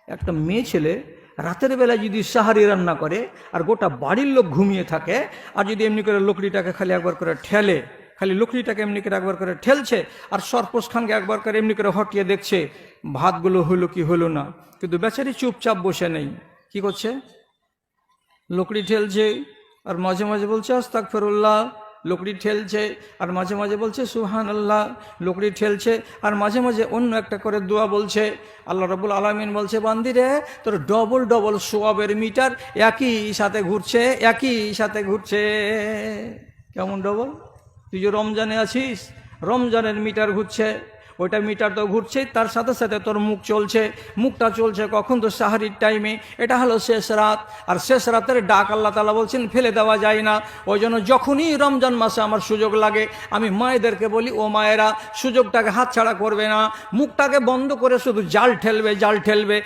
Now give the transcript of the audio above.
একটা মেয়ে ছেলে রাতের বেলা যদি সাহারি রান্না করে আর গোটা বাড়ির লোক ঘুমিয়ে থাকে, আর যদি এমনি করে লকড়িটাকে খালি একবার করে ঠেলে, খালি লকড়িটাকে এমনি করে একবার করে ঠেলছে, আর সরপোষ খানকে একবার করে এমনি করে হটিয়ে দেখছে ভাতগুলো হলো কি হলো না, কিন্তু বেচারি চুপচাপ বসে নেই, কি করছে? লকড়ি ঠেলছে আর মাঝে মাঝে বলছে আস্তাগফিরুল্লাহ, লকড়ি ঠেলছে আর মাঝে মাঝে বলছে সুবহানাল্লাহ, লকড়ি ঠেলছে আর মাঝে মাঝে অন্য একটা করে দোয়া বলছে। আল্লাহ রাব্বুল আলামিন বলছে, বান্দিরে তোর ডবল ডবল সোয়াবের মিটার একই সাথে ঘুরছে, একই সাথে ঘুরছে। কেমন ডবল? তুই যে রমজানে আছিস, রমজানের মিটার ঘুরছে, ওইটা মিটার তো ঘুরছে, তার সাথে সাথে তোর মুখ চলছে, মুখটা চলছে কখন? তো সাহারির টাইমে। এটা হলো শেষ রাত, আর শেষ রাতের ডাক আল্লাহ তাআলা বলছেন ফেলে দেওয়া যায় না। ওই জন্য যখনই রমজান মাসে আমার সুযোগ লাগে, আমি মায়েদেরকে বলি, ও মায়েরা সুযোগটাকে হাতছাড়া করবে না, মুখটাকে বন্ধ করে শুধু জাল ঠেলবে, জাল ঠেলবে।